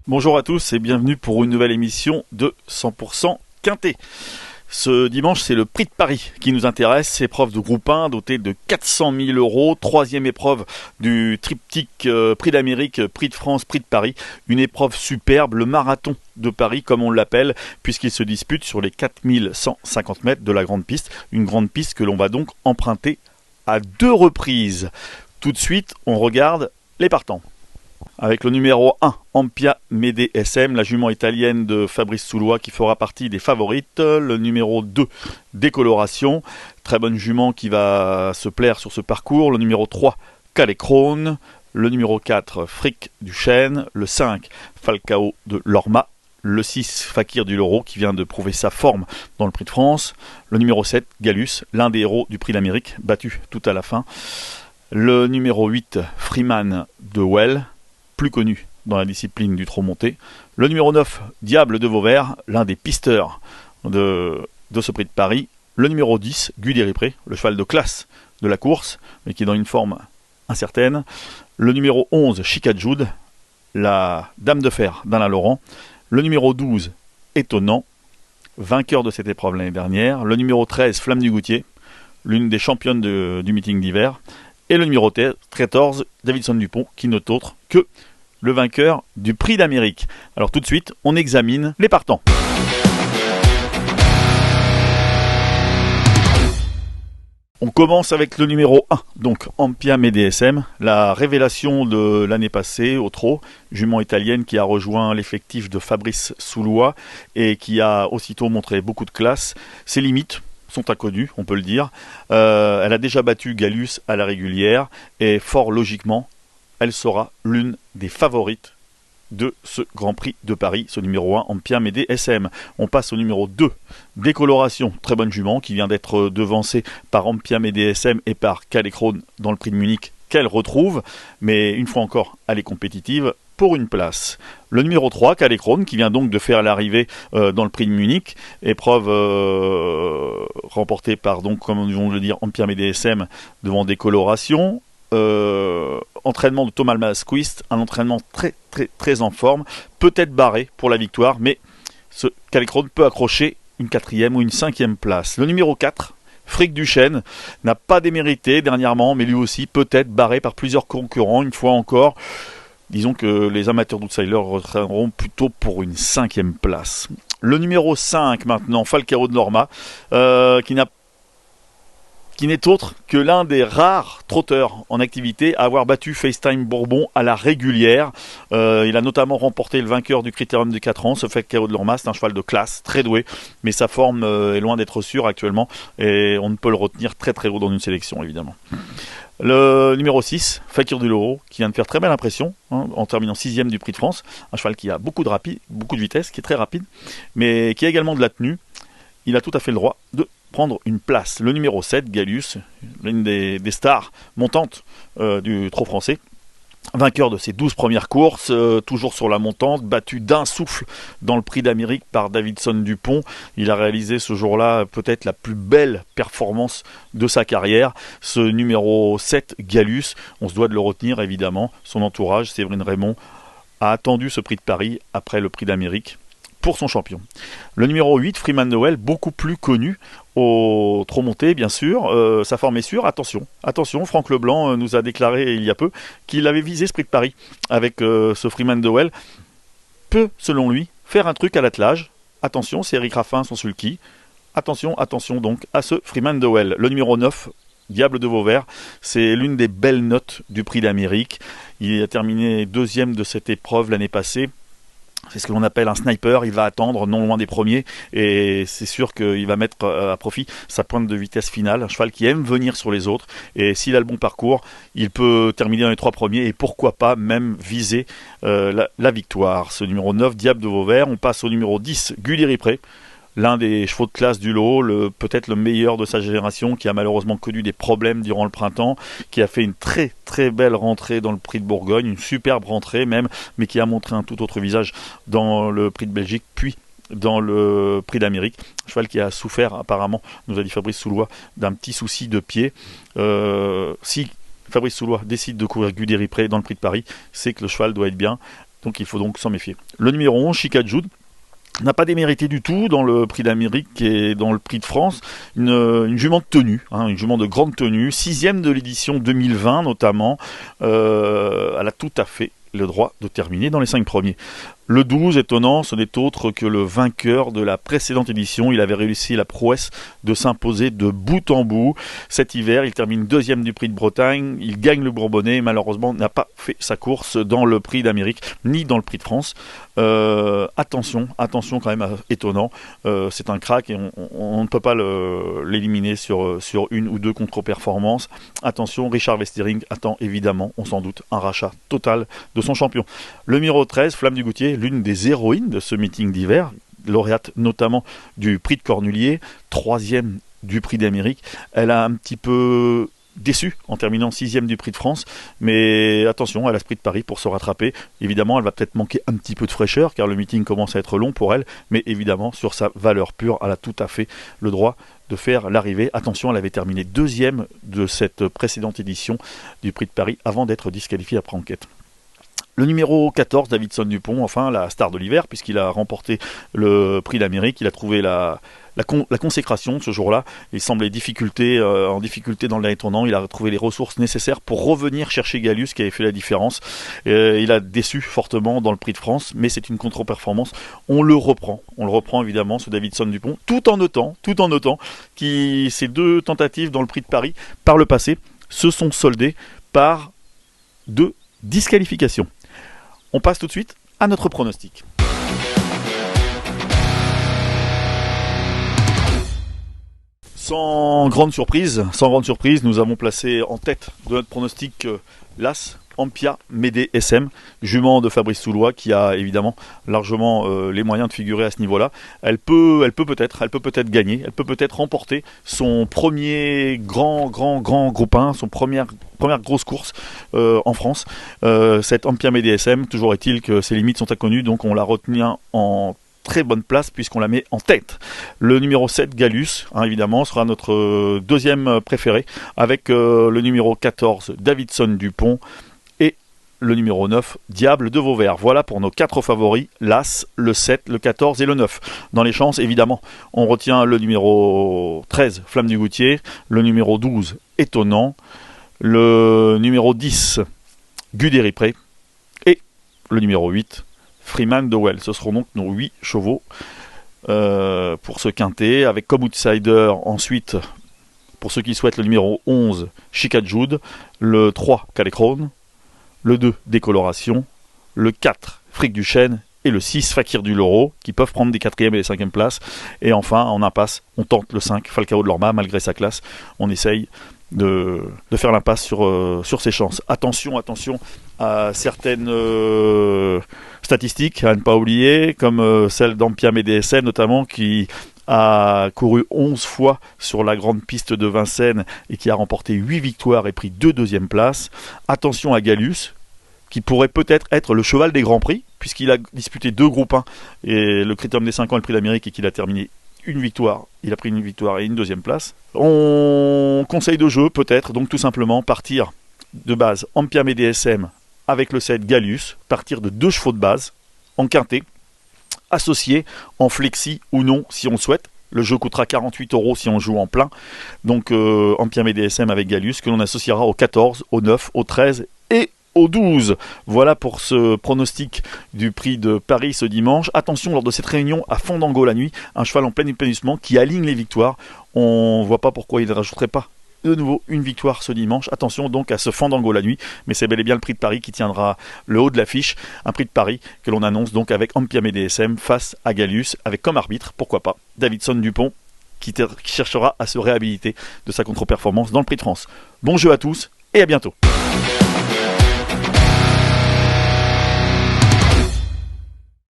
Bonjour à tous et bienvenue pour une nouvelle émission de 100% Quintet. Ce dimanche, c'est le Prix de Paris qui nous intéresse, épreuve de groupe 1 dotée de 400 000 euros, troisième épreuve du triptyque Prix d'Amérique, Prix de France, Prix de Paris. Une épreuve superbe, le marathon de Paris comme on l'appelle, puisqu'il se dispute sur les 4150 mètres de la grande piste. Une grande piste que l'on va donc emprunter à 2 reprises. Tout de suite, on regarde les partants. Avec le numéro 1, Ampia Mede SM, la jument italienne de Fabrice Soulois qui fera partie des favorites. Le numéro 2, Décoloration, très bonne jument qui va se plaire sur ce parcours. Le numéro 3, Calecrone. Le numéro 4, Fric du Chêne. Le 5, Falcao de Lorma. Le 6, Fakir du Loro qui vient de prouver sa forme dans le Prix de France. Le numéro 7, Gallus, l'un des héros du Prix d'Amérique, battu tout à la fin. Le numéro 8, Freeman de Well, plus connu dans la discipline du trot monté. Le numéro 9, Diable de Vauvert, l'un des pisteurs de ce Prix de Paris. Le numéro 10, Guderipré, le cheval de classe de la course, mais qui est dans une forme incertaine. Le numéro 11, Chicajude, la dame de fer d'Alain Laurent. Le numéro 12, Étonnant, vainqueur de cette épreuve l'année dernière. Le numéro 13, Flamme du Goutier, l'une des championnes du meeting d'hiver. Et le numéro 14, Davidson Dupont, qui n'est autre que le vainqueur du Prix d'Amérique. Alors tout de suite, on examine les partants. On commence avec le numéro 1, donc Ampia Mede SM, la révélation de l'année passée au trot, jument italienne qui a rejoint l'effectif de Fabrice Soulois et qui a aussitôt montré beaucoup de classe. Ses limites sont inconnues, on peut le dire. Elle a déjà battu Gallus à la régulière et fort logiquement, elle sera l'une des favorites de ce Grand Prix de Paris, ce numéro 1, Ampia Mede SM. On passe au numéro 2, Décoloration, très bonne jument, qui vient d'être devancée par Ampia Mede SM et par Calecrone dans le Prix de Munich, qu'elle retrouve, mais une fois encore, elle est compétitive pour une place. Le numéro 3, Calecrone, qui vient donc de faire l'arrivée dans le Prix de Munich, épreuve remportée par, donc, comme nous allons le dire, Ampia Mede SM devant Décoloration. Entraînement de Thomas Masquist, un entraînement très en forme, peut-être barré pour la victoire, mais ce Calecrone peut accrocher une 4e ou une 5e place. Le numéro 4, Fric du Chêne, n'a pas démérité dernièrement, mais lui aussi peut-être barré par plusieurs concurrents, une fois encore. Disons que les amateurs d'Outsider retraîneront plutôt pour une 5e place. Le numéro 5 maintenant, Falcao de Lorma, qui n'est autre que l'un des rares trotteurs en activité à avoir battu FaceTime Bourbon à la régulière. Il a notamment remporté le vainqueur du Critérium de 4 ans, ce Falcao de Lorma. C'est un cheval de classe, très doué, mais sa forme est loin d'être sûre actuellement et on ne peut le retenir très haut dans une sélection évidemment. Le numéro 6, Fakir du Loro, qui vient de faire très belle impression en terminant 6e du Prix de France. Un cheval qui a beaucoup de vitesse, qui est très rapide, mais qui a également de la tenue. Il a tout à fait le droit de prendre une place. Le numéro 7, Gallus, l'une des stars montantes du trot français, vainqueur de ses 12 premières courses, toujours sur la montante, battu d'un souffle dans le Prix d'Amérique par Davidson Dupont. Il a réalisé ce jour-là peut-être la plus belle performance de sa carrière. Ce numéro 7, Gallus, on se doit de le retenir évidemment. Son entourage, Séverine Raymond, a attendu ce Prix de Paris après le Prix d'Amérique pour son champion. Le numéro 8, Freeman Noël, beaucoup plus connu au trot monté, bien sûr. Sa forme est sûre. Attention, Franck Leblanc nous a déclaré il y a peu qu'il avait visé ce Prix de Paris avec ce Freeman Noël. Peut, selon lui, faire un truc à l'attelage. Attention, c'est Eric Raffin, son sulky. Attention donc à ce Freeman Noël. Le numéro 9, Diable de Vauvert, c'est l'une des belles notes du Prix d'Amérique. Il a terminé 2e de cette épreuve l'année passée. C'est ce que l'on appelle un sniper, il va attendre non loin des premiers et c'est sûr qu'il va mettre à profit sa pointe de vitesse finale, un cheval qui aime venir sur les autres et s'il a le bon parcours, il peut terminer dans les 3 premiers et pourquoi pas même viser la victoire. Ce numéro 9, Diable de Vauvert, on passe au numéro 10, Guderipré, l'un des chevaux de classe du lot, peut-être le meilleur de sa génération, qui a malheureusement connu des problèmes durant le printemps, qui a fait une très belle rentrée dans le Prix de Bourgogne, une superbe rentrée même, mais qui a montré un tout autre visage dans le Prix de Belgique, puis dans le Prix d'Amérique. Un cheval qui a souffert apparemment, nous a dit Fabrice Soulois, d'un petit souci de pied. Si Fabrice Soulois décide de courir Guderipré dans le Prix de Paris, c'est que le cheval doit être bien. donc il faut donc s'en méfier. Le numéro 11, Chicajud, n'a pas démérité du tout dans le prix d'Amérique et dans le prix de France. Une jument de tenue, une jument de grande tenue, 6e de l'édition 2020 notamment. Elle a tout à fait le droit de terminer dans les 5 premiers. Le 12, étonnant, ce n'est autre que le vainqueur de la précédente édition. Il avait réussi la prouesse de s'imposer de bout en bout. Cet hiver, il termine 2e du prix de Bretagne. Il gagne le Bourbonnais. Malheureusement, n'a pas fait sa course dans le prix d'Amérique, ni dans le prix de France. Attention quand même, étonnant. C'est un crack et on ne peut pas l'éliminer sur une ou deux contre-performances. Attention, Richard Westering attend évidemment, on s'en doute, un rachat total de son champion. Le numéro 13, Flamme du Goutier, l'une des héroïnes de ce meeting d'hiver, lauréate notamment du prix de Cornulier, 3e du prix d'Amérique. Elle a un petit peu déçu en terminant 6e du prix de France, mais attention, elle a ce prix de Paris pour se rattraper. Évidemment, elle va peut-être manquer un petit peu de fraîcheur car le meeting commence à être long pour elle, mais évidemment, sur sa valeur pure, elle a tout à fait le droit de faire l'arrivée. Attention, elle avait terminé 2e de cette précédente édition du prix de Paris avant d'être disqualifiée après enquête. Le numéro 14, Davidson Dupont, enfin la star de l'hiver, puisqu'il a remporté le prix d'Amérique, il a trouvé la consécration ce jour-là. Il semblait en difficulté dans le dernier tournant. Il a retrouvé les ressources nécessaires pour revenir chercher Gallius qui avait fait la différence. Il a déçu fortement dans le prix de France, mais c'est une contre-performance. On le reprend évidemment, ce Davidson Dupont, tout en notant que ces 2 tentatives dans le prix de Paris, par le passé, se sont soldées par 2 disqualifications. On passe tout de suite à notre pronostic. Sans grande surprise, nous avons placé en tête de notre pronostic l'As Ampia Médée SM, jument de Fabrice Soulois qui a évidemment largement les moyens de figurer à ce niveau-là. Elle peut peut-être gagner, elle peut peut-être remporter son premier grand groupe 1, son première grosse course en France. Cette Ampia Médée SM, toujours est-il que ses limites sont inconnues, donc on la retient en très bonne place puisqu'on la met en tête. Le numéro 7, Gallus, évidemment, sera notre deuxième préféré avec le numéro 14, Davidson Dupont, et le numéro 9, Diable de Vauvert. Voilà pour nos 4 favoris, l'As, le 7, le 14 et le 9. Dans les chances, évidemment, on retient le numéro 13, Flamme du Goutier, le numéro 12, Étonnant, le numéro 10, Guderipré, et le numéro 8, Freeman de Well. Ce seront donc nos 8 chevaux pour ce quintet, avec comme outsider ensuite, pour ceux qui souhaitent, le numéro 11, Chicajud, le 3, Calecrone, le 2, Décoloration, le 4, Fric du Chêne, et le 6, Fakir du Loro, qui peuvent prendre des 4e et des 5e places. Et enfin, en impasse, on tente le 5, Falcao de Lorma, malgré sa classe. On essaye de faire l'impasse sur ses chances. Attention à certaines statistiques à ne pas oublier, comme celle d'Ampia Médée SM notamment, qui a couru 11 fois sur la grande piste de Vincennes et qui a remporté 8 victoires et pris 2 deuxièmes places. Attention à Gallus, qui pourrait peut-être être le cheval des Grands Prix, puisqu'il a disputé 2 groupes 1, et le Critérium des 5 ans et le prix d'Amérique, et qu'il a terminé une victoire. Il a pris une victoire et une deuxième place. On conseille de jeu, peut-être, donc tout simplement partir de base Ampia Médée SM avec le 7 Gallus, partir de 2 chevaux de base en quintet, associés en flexi ou non si on le souhaite. Le jeu coûtera 48 € si on joue en plein. Donc Ampia Médée SM avec Gallus, que l'on associera au 14, au 9, au 13 et au 12. Voilà pour ce pronostic du prix de Paris ce dimanche. Attention, lors de cette réunion à Fandango la nuit, un cheval en plein épanouissement qui aligne les victoires. On ne voit pas pourquoi il ne rajouterait pas de nouveau une victoire ce dimanche. Attention donc à ce Fandango la nuit, mais c'est bel et bien le prix de Paris qui tiendra le haut de l'affiche. Un prix de Paris que l'on annonce donc avec Ampia Médée SM face à Gallus, avec comme arbitre, pourquoi pas, Davidson Dupont, qui cherchera à se réhabiliter de sa contre-performance dans le prix de France. Bon jeu à tous et à bientôt.